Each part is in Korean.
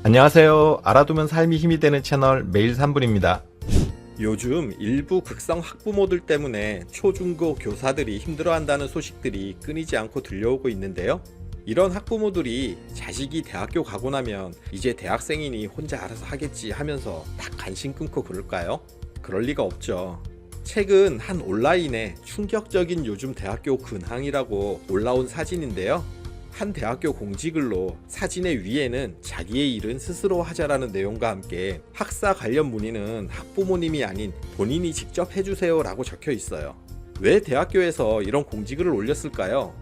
안녕하세요. 알아두면 삶이 힘이 되는 채널 매일 3분입니다. 요즘 일부 극성 학부모들 때문에 초중고 교사들이 힘들어한다는 소식들이 끊이지 않고 들려오고 있는데요. 이런 학부모들이 자식이 대학교 가고 나면 이제 대학생이니 혼자 알아서 하겠지 하면서 딱 관심 끊고 그럴까요? 그럴 리가 없죠. 최근 한 온라인에 충격적인 요즘 대학교 근황이라고 올라온 사진인데요. 한 대학교 공지글로 사진의 위에는 자기의 일은 스스로 하자라는 내용과 함께 학사 관련 문의는 학부모님이 아닌 본인이 직접 해주세요 라고 적혀 있어요. 왜 대학교에서 이런 공지글을 올렸을까요?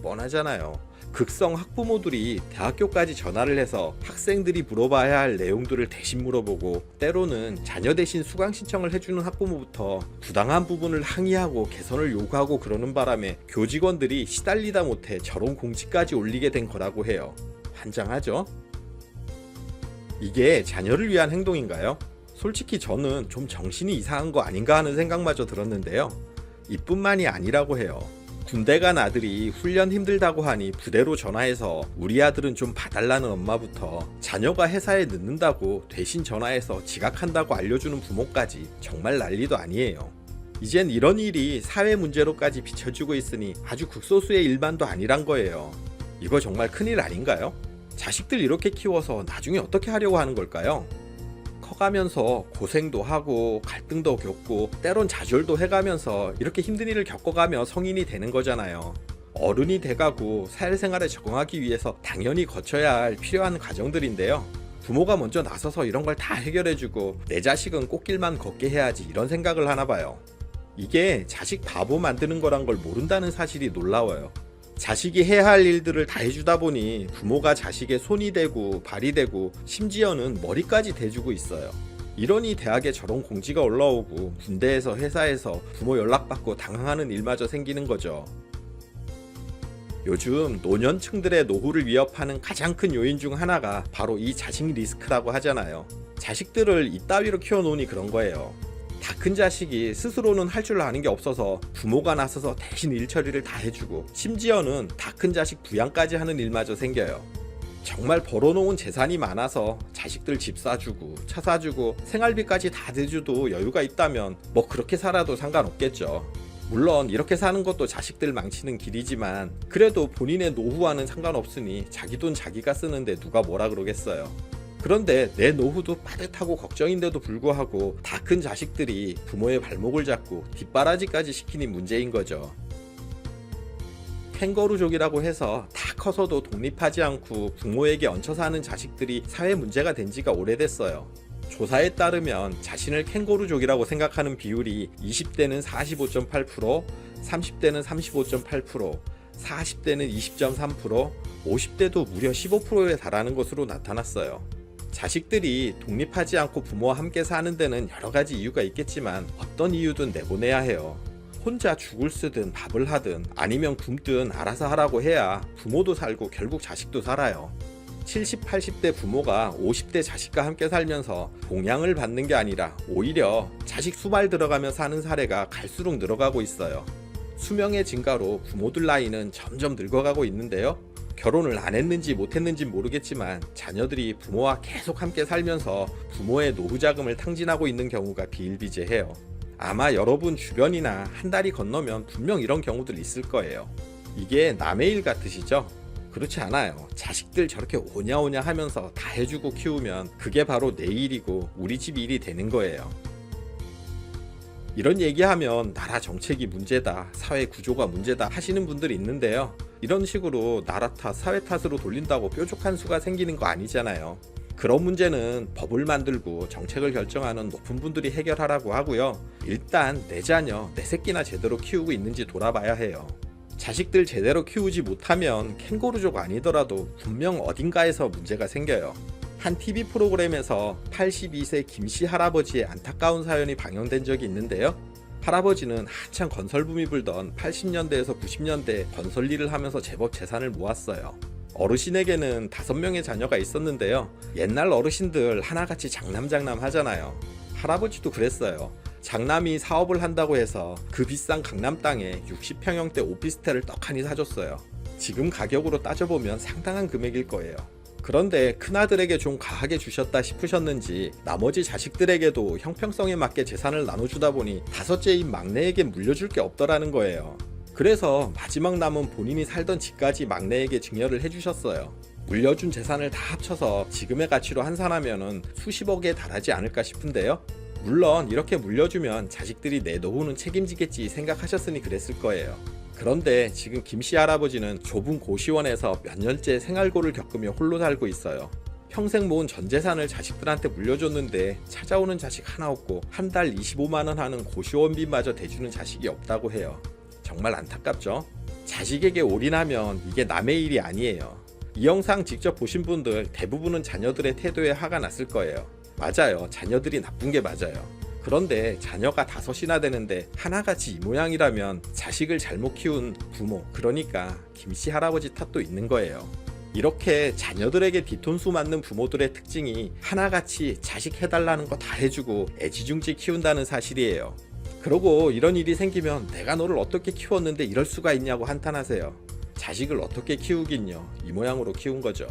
뻔하잖아요. 극성 학부모들이 대학교까지 전화를 해서 학생들이 물어봐야 할 내용들을 대신 물어보고 때로는 자녀 대신 수강 신청을 해주는 학부모부터 부당한 부분을 항의하고 개선을 요구하고 그러는 바람에 교직원들이 시달리다 못해 저런 공지까지 올리게 된 거라고 해요. 환장하죠? 이게 자녀를 위한 행동인가요? 솔직히 저는 좀 정신이 이상한 거 아닌가 하는 생각마저 들었는데요. 이뿐만이 아니라고 해요. 군대 간 아들이 훈련 힘들다고 하니 부대로 전화해서 우리 아들은 좀 봐달라는 엄마부터 자녀가 회사에 늦는다고 대신 전화해서 지각한다고 알려주는 부모까지 정말 난리도 아니에요. 이젠 이런 일이 사회 문제로까지 비춰지고 있으니 아주 극소수의 일만도 아니란 거예요. 이거 정말 큰일 아닌가요? 자식들 이렇게 키워서 나중에 어떻게 하려고 하는 걸까요? 커가면서 고생도 하고 갈등도 겪고 때론 좌절도 해가면서 이렇게 힘든 일을 겪어가며 성인이 되는 거잖아요. 어른이 돼가고 사회생활에 적응하기 위해서 당연히 거쳐야 할 필요한 과정들인데요. 부모가 먼저 나서서 이런 걸 다 해결해주고 내 자식은 꽃길만 걷게 해야지 이런 생각을 하나 봐요. 이게 자식 바보 만드는 거란 걸 모른다는 사실이 놀라워요. 자식이 해야 할 일들을 다 해주다 보니 부모가 자식의 손이 되고 발이 되고 심지어는 머리까지 대주고 있어요. 이러니 대학에 저런 공지가 올라오고 군대에서 회사에서 부모 연락받고 당황하는 일마저 생기는 거죠. 요즘 노년층들의 노후를 위협하는 가장 큰 요인 중 하나가 바로 이 자식 리스크라고 하잖아요. 자식들을 이따위로 키워놓으니 그런 거예요. 다 큰 자식이 스스로는 할 줄 아는 게 없어서 부모가 나서서 대신 일 처리를 다 해주고 심지어는 다 큰 자식 부양까지 하는 일마저 생겨요. 정말 벌어놓은 재산이 많아서 자식들 집 사주고 차 사주고 생활비까지 다 대줘도 여유가 있다면 뭐 그렇게 살아도 상관없겠죠. 물론 이렇게 사는 것도 자식들 망치는 길이지만 그래도 본인의 노후와는 상관없으니 자기 돈 자기가 쓰는데 누가 뭐라 그러겠어요. 그런데 내 노후도 빠듯하고 걱정인데도 불구하고 다 큰 자식들이 부모의 발목을 잡고 뒷바라지까지 시키니 문제인 거죠. 캥거루족이라고 해서 다 커서도 독립하지 않고 부모에게 얹혀 사는 자식들이 사회 문제가 된 지가 오래됐어요. 조사에 따르면 자신을 캥거루족이라고 생각하는 비율이 20대는 45.8%, 30대는 35.8%, 40대는 20.3%, 50대도 무려 15%에 달하는 것으로 나타났어요. 자식들이 독립하지 않고 부모와 함께 사는 데는 여러 가지 이유가 있겠지만 어떤 이유든 내보내야 해요. 혼자 죽을 쓰든 밥을 하든 아니면 굶든 알아서 하라고 해야 부모도 살고 결국 자식도 살아요. 70, 80대 부모가 50대 자식과 함께 살면서 봉양을 받는 게 아니라 오히려 자식 수발 들어가며 사는 사례가 갈수록 늘어가고 있어요. 수명의 증가로 부모들 나이는 점점 늙어가고 있는데요. 결혼을 안 했는지 못했는지 모르겠지만 자녀들이 부모와 계속 함께 살면서 부모의 노후 자금을 탕진하고 있는 경우가 비일비재해요. 아마 여러분 주변이나 한 달이 건너면 분명 이런 경우들 있을 거예요. 이게 남의 일 같으시죠? 그렇지 않아요. 자식들 저렇게 오냐오냐 하면서 다 해주고 키우면 그게 바로 내 일이고 우리 집 일이 되는 거예요. 이런 얘기하면 나라 정책이 문제다, 사회 구조가 문제다 하시는 분들이 있는데요. 이런 식으로 나라 탓, 사회 탓으로 돌린다고 뾰족한 수가 생기는 거 아니잖아요. 그런 문제는 법을 만들고 정책을 결정하는 높은 분들이 해결하라고 하고요. 일단 내 자녀, 내 새끼나 제대로 키우고 있는지 돌아봐야 해요. 자식들 제대로 키우지 못하면 캥거루족 아니더라도 분명 어딘가에서 문제가 생겨요. 한 TV 프로그램에서 82세 김씨 할아버지의 안타까운 사연이 방영된 적이 있는데요. 할아버지는 한창 건설붐이 불던 80년대에서 90년대 건설 일을 하면서 제법 재산을 모았어요. 어르신에게는 5명의 자녀가 있었는데요. 옛날 어르신들 하나같이 장남장남 하잖아요. 할아버지도 그랬어요. 장남이 사업을 한다고 해서 그 비싼 강남 땅에 60평형대 오피스텔을 떡하니 사줬어요. 지금 가격으로 따져보면 상당한 금액일 거예요. 그런데 큰아들에게 좀 과하게 주셨다 싶으셨는지 나머지 자식들에게도 형평성에 맞게 재산을 나눠주다 보니 다섯째인 막내에게 물려줄 게 없더라는 거예요. 그래서 마지막 남은 본인이 살던 집까지 막내에게 증여를 해주셨어요. 물려준 재산을 다 합쳐서 지금의 가치로 환산하면 수십억에 달하지 않을까 싶은데요. 물론 이렇게 물려주면 자식들이 내 노후는 책임지겠지 생각하셨으니 그랬을 거예요. 그런데 지금 김씨 할아버지는 좁은 고시원에서 몇 년째 생활고를 겪으며 홀로 살고 있어요. 평생 모은 전 재산을 자식들한테 물려줬는데 찾아오는 자식 하나 없고 한 달 25만원 하는 고시원비마저 대주는 자식이 없다고 해요. 정말 안타깝죠? 자식에게 올인하면 이게 남의 일이 아니에요. 이 영상 직접 보신 분들 대부분은 자녀들의 태도에 화가 났을 거예요. 맞아요. 자녀들이 나쁜 게 맞아요. 그런데 자녀가 5이나 되는데 하나같이 이 모양이라면 자식을 잘못 키운 부모, 그러니까 김씨 할아버지 탓도 있는 거예요. 이렇게 자녀들에게 뒤통수 맞는 부모들의 특징이 하나같이 자식 해달라는 거 다 해주고 애지중지 키운다는 사실이에요. 그러고 이런 일이 생기면 내가 너를 어떻게 키웠는데 이럴 수가 있냐고 한탄하세요. 자식을 어떻게 키우긴요. 이 모양으로 키운 거죠.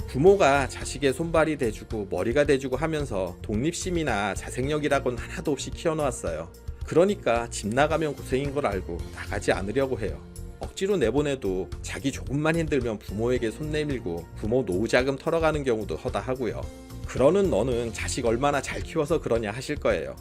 부모가 자식의 손발이 돼주고 머리가 돼주고 하면서 독립심이나 자생력이라고는 하나도 없이 키워놓았어요. 그러니까 집 나가면 고생인 걸 알고 나가지 않으려고 해요. 억지로 내보내도 자기 조금만 힘들면 부모에게 손 내밀고 부모 노후자금 털어가는 경우도 허다하고요. 그러는 너는 자식 얼마나 잘 키워서 그러냐 하실 거예요.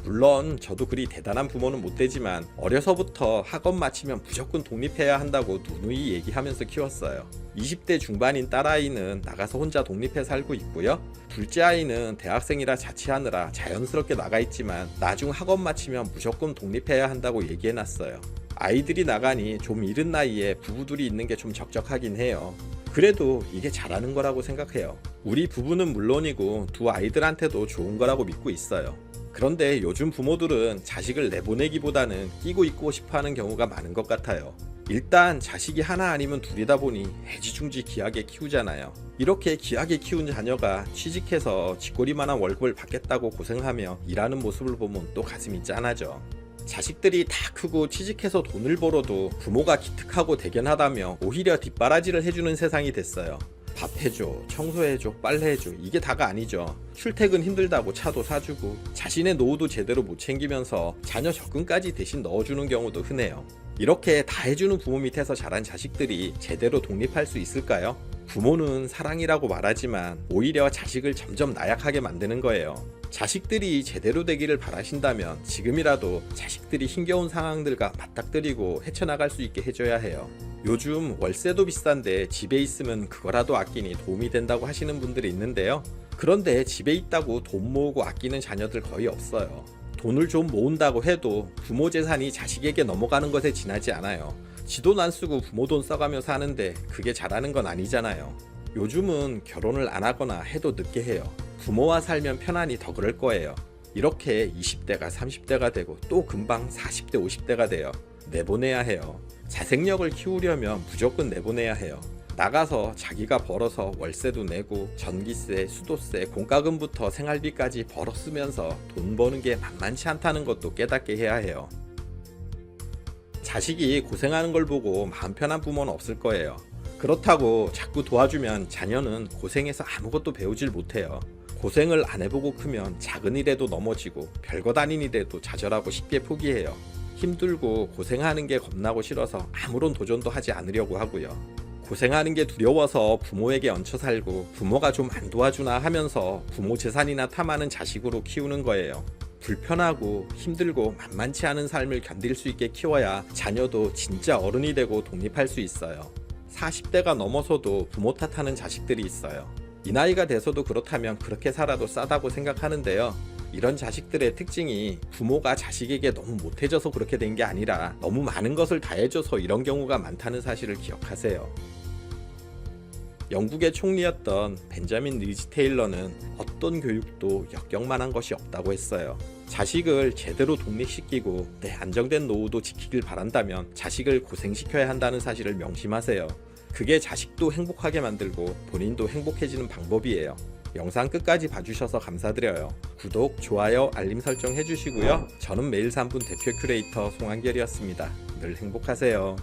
물론 저도 그리 대단한 부모는 못 되지만 어려서부터 학원 마치면 무조건 독립해야 한다고 누누이 얘기하면서 키웠어요. 20대 중반인 딸아이는 나가서 혼자 독립해 살고 있고요. 둘째 아이는 대학생이라 자취하느라 자연스럽게 나가 있지만 나중 학원 마치면 무조건 독립해야 한다고 얘기해놨어요. 아이들이 나가니 좀 이른 나이에 부부둘이 있는 게 좀 적적하긴 해요. 그래도 이게 잘하는 거라고 생각해요. 우리 부부는 물론이고 두 아이들한테도 좋은 거라고 믿고 있어요. 그런데 요즘 부모들은 자식을 내보내기보다는 끼고 있고 싶어하는 경우가 많은 것 같아요. 일단 자식이 하나 아니면 둘이다 보니 애지중지 귀하게 키우잖아요. 이렇게 귀하게 키운 자녀가 취직해서 쥐꼬리만한 월급을 받겠다고 고생하며 일하는 모습을 보면 또 가슴이 짠하죠. 자식들이 다 크고 취직해서 돈을 벌어도 부모가 기특하고 대견하다며 오히려 뒷바라지를 해주는 세상이 됐어요. 밥 해줘, 청소해줘, 빨래해줘, 이게 다가 아니죠. 출퇴근 힘들다고 차도 사주고 자신의 노후도 제대로 못 챙기면서 자녀 적금까지 대신 넣어주는 경우도 흔해요. 이렇게 다 해주는 부모 밑에서 자란 자식들이 제대로 독립할 수 있을까요? 부모는 사랑이라고 말하지만 오히려 자식을 점점 나약하게 만드는 거예요. 자식들이 제대로 되기를 바라신다면 지금이라도 자식들이 힘겨운 상황들과 맞닥뜨리고 헤쳐나갈 수 있게 해줘야 해요. 요즘 월세도 비싼데 집에 있으면 그거라도 아끼니 도움이 된다고 하시는 분들이 있는데요. 그런데 집에 있다고 돈 모으고 아끼는 자녀들 거의 없어요. 돈을 좀 모은다고 해도 부모 재산이 자식에게 넘어가는 것에 지나지 않아요. 지 돈 안 쓰고 부모 돈 써가며 사는데 그게 잘하는 건 아니잖아요. 요즘은 결혼을 안 하거나 해도 늦게 해요. 부모와 살면 편안히 더 그럴 거예요. 이렇게 20대가 30대가 되고 또 금방 40대 50대가 돼요. 내보내야 해요. 자생력을 키우려면 무조건 내보내야 해요. 나가서 자기가 벌어서 월세도 내고 전기세, 수도세, 공과금부터 생활비까지 벌어 쓰면서 돈 버는 게 만만치 않다는 것도 깨닫게 해야 해요. 자식이 고생하는 걸 보고 마음 편한 부모는 없을 거예요. 그렇다고 자꾸 도와주면 자녀는 고생해서 아무것도 배우질 못해요. 고생을 안 해보고 크면 작은 일에도 넘어지고 별것 아닌 일에도 좌절하고 쉽게 포기해요. 힘들고 고생하는 게 겁나고 싫어서 아무런 도전도 하지 않으려고 하고요. 고생하는 게 두려워서 부모에게 얹혀 살고 부모가 좀 안 도와주나 하면서 부모 재산이나 탐하는 자식으로 키우는 거예요. 불편하고 힘들고 만만치 않은 삶을 견딜 수 있게 키워야 자녀도 진짜 어른이 되고 독립할 수 있어요. 40대가 넘어서도 부모 탓하는 자식들이 있어요. 이 나이가 돼서도 그렇다면 그렇게 살아도 싸다고 생각하는데요. 이런 자식들의 특징이 부모가 자식에게 너무 못해줘서 그렇게 된 게 아니라 너무 많은 것을 다 해줘서 이런 경우가 많다는 사실을 기억하세요. 영국의 총리였던 벤자민 리지 테일러는 어떤 교육도 역경만한 것이 없다고 했어요. 자식을 제대로 독립시키고 내 안정된 노후도 지키길 바란다면 자식을 고생시켜야 한다는 사실을 명심하세요. 그게 자식도 행복하게 만들고 본인도 행복해지는 방법이에요. 영상 끝까지 봐주셔서 감사드려요. 구독, 좋아요, 알림 설정 해주시고요. 저는 매일 3분 대표 큐레이터 송한결이었습니다. 늘 행복하세요.